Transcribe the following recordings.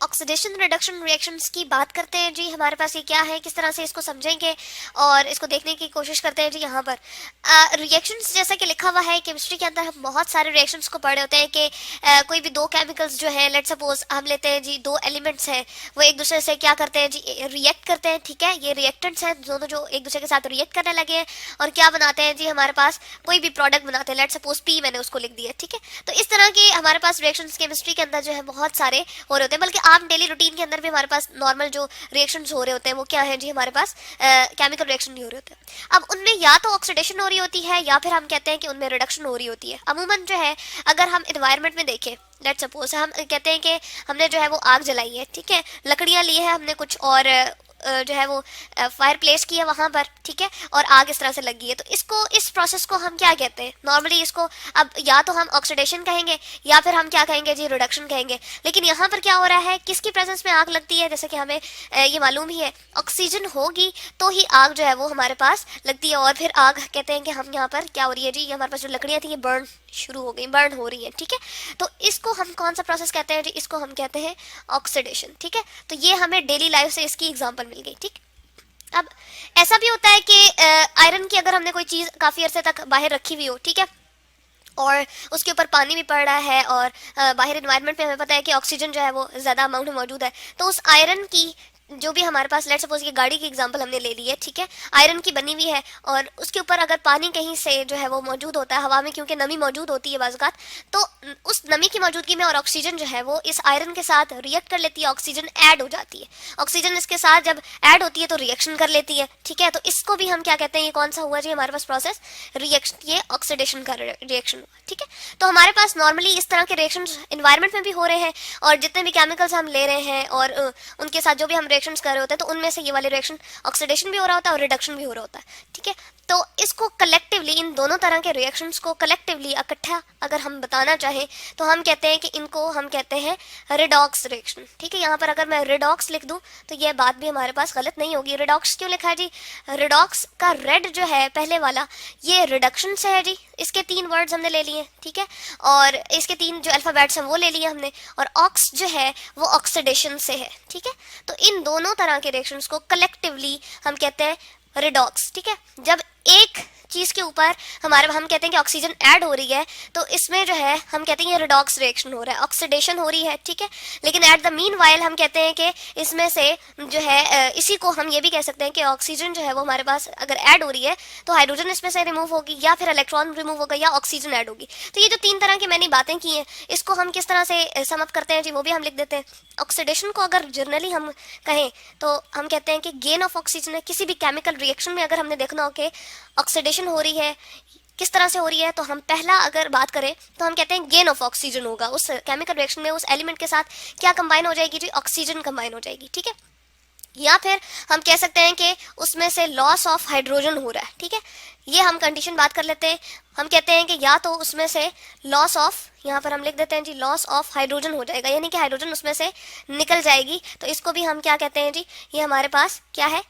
Oxidation reduction reactions की बात करते हैं जी। हमारे पास ये क्या है, किस तरह से इसको समझेंगे और इसको देखने की कोशिश करते हैं जी। यहाँ पर रिएक्शंस जैसा कि लिखा हुआ है केमिस्ट्री के अंदर, हम बहुत सारे रिएक्शंस को पढ़े होते हैं कि कोई भी दो केमिकल्स जो है, लेट सपोज हम लेते हैं जी, दो एलिमेंट्स हैं, वो एक दूसरे से क्या करते हैं जी, रिएक्ट करते हैं। ठीक है, ये रिएक्टेंट्स हैं दोनों जो एक दूसरे के साथ रिएक्ट करने लगे हैं और क्या बनाते हैं जी, हमारे पास कोई भी प्रोडक्ट बनाते हैं। लेट सपोज पी मैंने उसको लिख दिया। ठीक है, तो इस तरह के हमारे पास रिएक्शंस केमिस्ट्री के अंदर जो है बहुत सारे हो रहे होते हैं, बल्कि आम डेली रूटीन के अंदर भी हमारे पास नॉर्मल जो रिएक्शंस हो रहे होते हैं वो क्या है जी, हमारे पास केमिकल रिएक्शन नहीं हो रहे होते हैं। अब उनमें या तो ऑक्सीडेशन हो रही होती है या फिर हम कहते हैं कि उनमें रिडक्शन हो रही होती है। अमूमन जो है अगर हम एनवायरनमेंट में देखें, लेट सपोज हम कहते हैं कि हमने जो है वो आग जलाई है, ठीक है, लकड़ियां ली है हमने कुछ और जो है वो फायर प्लेस की है वहां पर, ठीक है, और आग इस तरह से लगी है, तो इसको, इस प्रोसेस को हम क्या कहते हैं नॉर्मली? इसको अब या तो हम ऑक्सीडेशन कहेंगे या फिर हम क्या कहेंगे जी, रिडक्शन कहेंगे। लेकिन यहाँ पर क्या हो रहा है, किसकी प्रेजेंस में आग लगती है? जैसे कि हमें ये मालूम ही है, ऑक्सीजन होगी तो ही आग जो है वो हमारे पास लगती है, और फिर आग कहते हैं कि हम यहाँ पर क्या हो रही है जी, ये हमारे पास जो लकड़ियाँ थी ये बर्न शुरू हो गई, बर्न हो रही है। ठीक है, तो इसको हम कौन सा प्रोसेस कहते हैं जी? इसको हम कहते हैं ऑक्सीडेशन। ठीक है, तो ये हमें डेली लाइफ से इसकी एग्जांपल मिल गई। ठीक, अब ऐसा भी होता है कि आयरन की अगर हमने कोई चीज़ काफ़ी अरसे तक बाहर रखी हुई हो, ठीक है, और उसके ऊपर पानी भी पड़ रहा है और बाहर इन्वायरमेंट में हमें पता है कि ऑक्सीजन जो है वो ज़्यादा अमाउंट में मौजूद है, तो उस आयरन की जो भी हमारे पास, लेट सपोज ये गाड़ी की एग्जांपल हमने ले ली है, ठीक है, आयरन की बनी हुई है और उसके ऊपर अगर पानी कहीं से जो है वो मौजूद होता है हवा में, क्योंकि नमी मौजूद होती है बाज़ात, तो उस नमी की मौजूदगी में और ऑक्सीजन जो है वो इस आयरन के साथ रिएक्ट कर लेती है, ऑक्सीजन ऐड हो जाती है। ऑक्सीजन इसके साथ जब ऐड होती है तो रिएक्शन कर लेती है। ठीक है, तो इसको भी हम क्या कहते हैं, ये कौन सा हुआ जी हमारे पास प्रोसेस? रिएक्शन, ये ऑक्सीडेशन का रिएक्शन हुआ। ठीक है, तो हमारे पास नॉर्मली इस तरह के रिएक्शन इन्वायरमेंट में भी हो रहे हैं, और जितने भी केमिकल्स हम ले रहे हैं और उनके साथ जो भी हम रिएक्शंस कर रहे होते हैं, तो उनमें से ये वाले रिएक्शन ऑक्सीडेशन भी हो रहा होता है और रिडक्शन भी हो रहा होता है। ठीक है, तो इसको कलेक्टिवली, इन दोनों तरह के रिएक्शंस को कलेक्टिवली इकट्ठा अगर हम बताना चाहें तो हम कहते हैं कि इनको हम कहते हैं रिडॉक्स रिएक्शन। ठीक है, यहाँ पर अगर मैं रिडॉक्स लिख दूं तो यह बात भी हमारे पास गलत नहीं होगी। रिडॉक्स क्यों लिखा है जी? रिडॉक्स का रेड जो है पहले वाला, ये रिडक्शन से है जी, इसके तीन वर्ड्स हमने ले लिए। ठीक है, और इसके तीन जो अल्फाबेट्स हैं वो ले लिए हमने, और ऑक्स जो है वो ऑक्सीडेशन से है। ठीक है, तो इन दोनों तरह के रिएक्शंस को कलेक्टिवली हम कहते हैं रिडॉक्स। ठीक है, जब एक चीज के ऊपर हमारे, हम कहते हैं कि ऑक्सीजन ऐड हो रही है, तो इसमें जो है हम कहते हैं ये रिडॉक्स रिएक्शन हो रहा है, ऑक्सीडेशन हो रही है। ठीक है, लेकिन एट द मीन वाइल हम कहते हैं कि इसमें से जो है इसी को हम ये भी कह सकते हैं कि ऑक्सीजन जो है वो हमारे पास अगर ऐड हो रही है तो हाइड्रोजन इसमें से रिमूव होगी, या फिर इलेक्ट्रॉन रिमूव होगा, या ऑक्सीजन ऐड होगी। तो ये जो तीन तरह की मैंने बातें की हैं, इसको हम किस तरह से सम अप करते हैं जी, वो भी हम लिख देते हैं। ऑक्सीडेशन को अगर जनरली हम कहें तो हम कहते हैं कि गेन ऑफ ऑक्सीजन है। किसी भी केमिकल रिएक्शन में अगर हमने देखना हो कि ऑक्सीडेशन हो रही है, किस तरह से हो रही है, तो हम पहला अगर बात करें तो हम कहते हैं गेन ऑफ ऑक्सीजन होगा। उस केमिकल रिएक्शन में उस एलिमेंट के साथ क्या कंबाइन हो जाएगी जी? ऑक्सीजन कंबाइन हो जाएगी। ठीक है, या फिर हम कह सकते हैं कि उसमें से लॉस ऑफ हाइड्रोजन हो रहा है। ठीक है, ये हम कंडीशन बात कर लेते हैं। हम कहते हैं कि या तो उसमें से लॉस ऑफ, यहाँ पर हम लिख देते हैं जी, लॉस ऑफ हाइड्रोजन हो जाएगा, यानी कि हाइड्रोजन उसमें से निकल जाएगी, तो इसको भी हम क्या कहते हैं जी, ये हमारे पास क्या है?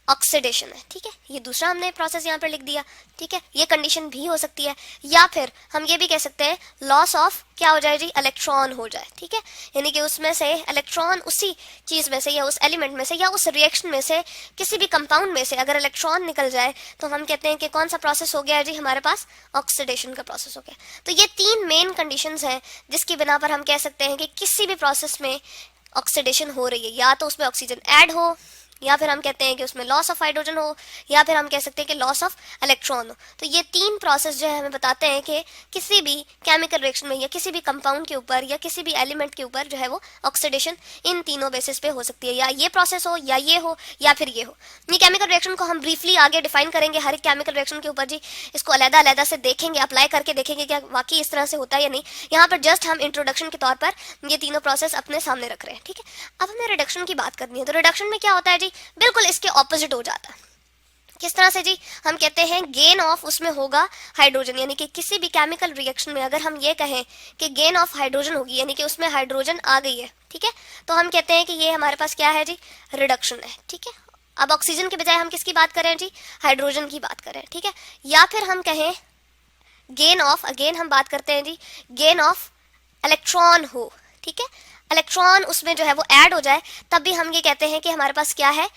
ऑक्सीडेशन है। ठीक है, ये दूसरा हमने प्रोसेस यहाँ पर लिख दिया। ठीक है, ये कंडीशन भी हो सकती है। या फिर हम ये भी कह सकते हैं लॉस ऑफ क्या हो जाए जी? इलेक्ट्रॉन हो जाए। ठीक है, यानी कि उसमें से इलेक्ट्रॉन, उसी चीज में से या उस एलिमेंट में से या उस रिएक्शन में से किसी भी कंपाउंड में से अगर इलेक्ट्रॉन निकल जाए तो हम कहते हैं कि कौन सा प्रोसेस हो गया जी हमारे पास? ऑक्सीडेशन का प्रोसेस हो गया। तो ये तीन मेन कंडीशंस हैं जिसकी बिना पर हम कह सकते हैं कि किसी भी प्रोसेस में ऑक्सीडेशन हो रही है, या तो उसमें ऑक्सीजन ऐड हो, या फिर हम कहते हैं कि उसमें लॉस ऑफ हाइड्रोजन हो, या फिर हम कह सकते हैं कि लॉस ऑफ इलेक्ट्रॉन हो। तो ये तीन प्रोसेस जो है हमें बताते हैं कि किसी भी केमिकल रिएक्शन में या किसी भी कंपाउंड के ऊपर या किसी भी एलिमेंट के ऊपर जो है वो ऑक्सीडेशन इन तीनों बेसिस पे हो सकती है, या ये प्रोसेस हो, या ये हो, या फिर ये हो। ये केमिकल रिएक्शन को हम ब्रीफली आगे डिफाइन करेंगे हर एक केमिकल रिएक्शन के ऊपर जी, इसको अलग अलग से देखेंगे, अप्लाई करके देखेंगे क्या वाकई इस तरह से होता है या नहीं। यहाँ पर जस्ट हम इंट्रोडक्शन के तौर पर ये तीनों प्रोसेस अपने सामने रख रहे हैं। ठीक है, अब हमें रिडक्शन की बात करनी है, तो रिडक्शन में क्या होता है जी? बिल्कुल इसके ऑपोजिट हो जाता है। किस तरह से जी? हम कहते हैं गेन ऑफ उसमें होगा हाइड्रोजन, यानी कि किसी भी केमिकल रिएक्शन में अगर हम ये कहें कि गेन ऑफ हाइड्रोजन होगी, यानी कि उसमें हाइड्रोजन आ गई है, ठीक है, तो हम कहते हैं कि ये हमारे पास क्या है जी? रिडक्शन है। ठीक है, अब ऑक्सीजन के बजाय हम किसकी बात करें जी? हाइड्रोजन की बात करें। ठीक है, या फिर हम कहें गेन ऑफ, अगेन हम बात करते हैं जी, गेन ऑफ इलेक्ट्रॉन हो। ठीक है, इलेक्ट्रॉन उसमें जो है वो ऐड हो जाए, तब भी हम ये कहते हैं कि हमारे पास क्या है,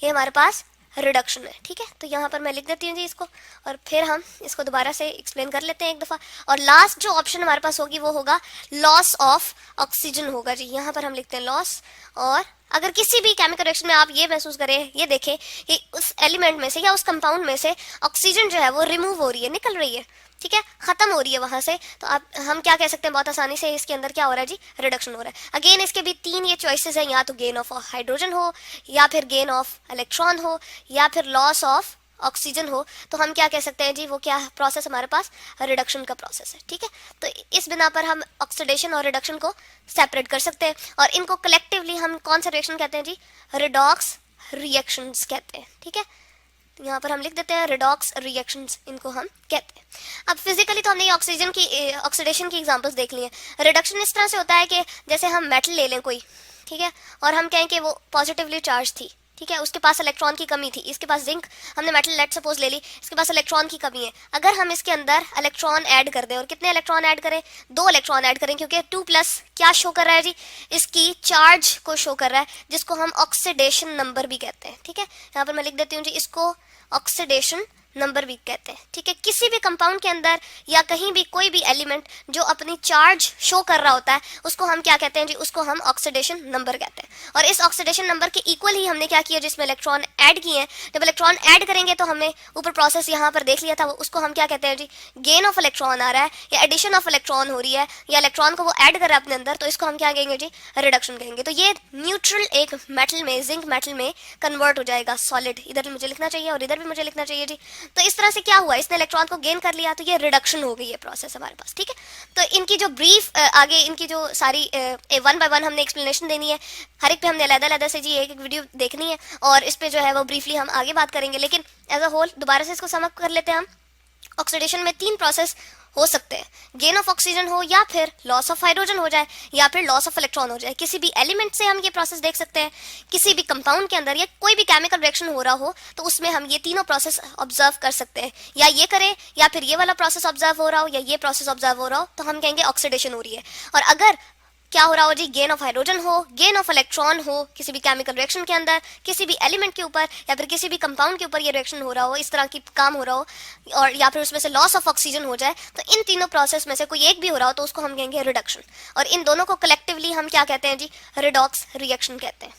ये हमारे पास रिडक्शन है। ठीक है, तो यहाँ पर मैं लिख देती हूँ जी इसको, और फिर हम इसको दोबारा से एक्सप्लेन कर लेते हैं एक दफ़ा। और लास्ट जो ऑप्शन हमारे पास होगी वो होगा लॉस ऑफ ऑक्सीजन होगा जी। यहाँ पर हम लिखते हैं लॉस। और अगर किसी भी केमिकल रिएक्शन में आप ये महसूस करें, ये देखें कि उस एलिमेंट में से या उस कंपाउंड में से ऑक्सीजन जो है वो रिमूव हो रही है, निकल रही है, ठीक है, खत्म हो रही है वहां से, तो आप हम क्या कह सकते हैं बहुत आसानी से, इसके अंदर क्या हो रहा है जी, रिडक्शन हो रहा है। अगेन इसके भी तीन ये चॉइसेस हैं, या तो गेन ऑफ हाइड्रोजन हो, या फिर गेन ऑफ इलेक्ट्रॉन हो, या फिर लॉस ऑफ ऑक्सीजन हो। तो हम क्या कह सकते हैं जी, वो क्या प्रोसेस हमारे पास रिडक्शन का प्रोसेस है। ठीक है, तो इस बिना पर हम ऑक्सीडेशन और रिडक्शन को सेपरेट कर सकते हैं, और इनको कलेक्टिवली हम कौन सा रिएक्शन कहते हैं जी, रिडॉक्स रिएक्शंस कहते हैं। ठीक है, यहाँ पर हम लिख देते हैं रिडॉक्स रिएक्शंस, इनको हम कहते हैं। अब फिजिकली तो हमने ऑक्सीजन की ऑक्सीडेशन की एग्जांपल्स देख ली हैं। रिडक्शन इस तरह से होता है कि जैसे हम मेटल ले लें कोई, ठीक है, और हम कहें कि वो पॉजिटिवली चार्ज थी, ठीक है, उसके पास इलेक्ट्रॉन की कमी थी, इसके पास जिंक, हमने मेटल लेट सपोज ले ली, इसके पास इलेक्ट्रॉन की कमी है। अगर हम इसके अंदर इलेक्ट्रॉन ऐड कर दें, और कितने इलेक्ट्रॉन ऐड करें, 2 इलेक्ट्रॉन ऐड करें, क्योंकि 2+ क्या शो कर रहा है जी, इसकी चार्ज को शो कर रहा है, जिसको हम ऑक्सीडेशन नंबर भी कहते हैं। ठीक है, यहाँ पर मैं लिख देती हूँ जी, इसको ऑक्सीडेशन नंबर भी कहते हैं। ठीक है, किसी भी कंपाउंड के अंदर या कहीं भी कोई भी एलिमेंट जो अपनी चार्ज शो कर रहा होता है, उसको हम क्या कहते हैं जी, उसको हम ऑक्सीडेशन नंबर कहते हैं। और इस ऑक्सीडेशन नंबर के इक्वल ही हमने क्या किया, जिसमें इलेक्ट्रॉन ऐड किए हैं, जब इलेक्ट्रॉन ऐड करेंगे तो हमने ऊपर प्रोसेस यहाँ पर देख लिया था, उसको हम क्या कहते हैं जी, गेन ऑफ इलेक्ट्रॉन आ रहा है, या एडिशन ऑफ इलेक्ट्रॉन हो रही है, या इलेक्ट्रॉन को वो ऐड कर रहा है अपने अंदर, तो इसको हम क्या कहेंगे जी, रिडक्शन कहेंगे। तो ये न्यूट्रल एक मेटल में, जिंक मेटल में कन्वर्ट हो जाएगा सॉलिड, इधर भी मुझे लिखना चाहिए और इधर भी मुझे लिखना चाहिए जी। तो इस तरह से क्या हुआ, इसने इलेक्ट्रॉन को गेन कर लिया, तो ये रिडक्शन हो गई है प्रोसेस हमारे पास। ठीक है, तो इनकी जो ब्रीफ आगे इनकी जो सारी 1 बाय 1 हमने एक्सप्लेनेशन देनी है, हर एक पे हमने अलग-अलग से जी एक एक वीडियो देखनी है, और इस पे जो है वो ब्रीफली हम आगे बात करेंगे। लेकिन एज अ होल दोबारा से इसको समअप कर लेते हैं हम। ऑक्सीडेशन में 3 प्रोसेस हो सकते हैं, गेन ऑफ ऑक्सीजन हो, या फिर लॉस ऑफ हाइड्रोजन हो जाए, या फिर लॉस ऑफ इलेक्ट्रॉन हो जाए। किसी भी एलिमेंट से हम ये प्रोसेस देख सकते हैं, किसी भी कंपाउंड के अंदर या कोई भी केमिकल रिएक्शन हो रहा हो, तो उसमें हम ये तीनों प्रोसेस ऑब्जर्व कर सकते हैं, या ये करें, या फिर ये वाला प्रोसेस ऑब्जर्व हो रहा हो, या ये प्रोसेस ऑब्जर्व हो रहा हो, तो हम कहेंगे ऑक्सीडेशन हो रही है। और अगर क्या हो रहा हो जी, गेन ऑफ हाइड्रोजन हो, गेन ऑफ इलेक्ट्रॉन हो, किसी भी केमिकल रिएक्शन के अंदर, किसी भी एलिमेंट के ऊपर, या फिर किसी भी कंपाउंड के ऊपर ये रिएक्शन हो रहा हो, इस तरह की काम हो रहा हो, और या फिर उसमें से लॉस ऑफ ऑक्सीजन हो जाए, तो इन तीनों प्रोसेस में से कोई एक भी हो रहा हो, तो उसको हम कहेंगे रिडक्शन। और इन दोनों को कलेक्टिवली हम क्या कहते हैं जी, रिडॉक्स रिएक्शन कहते हैं।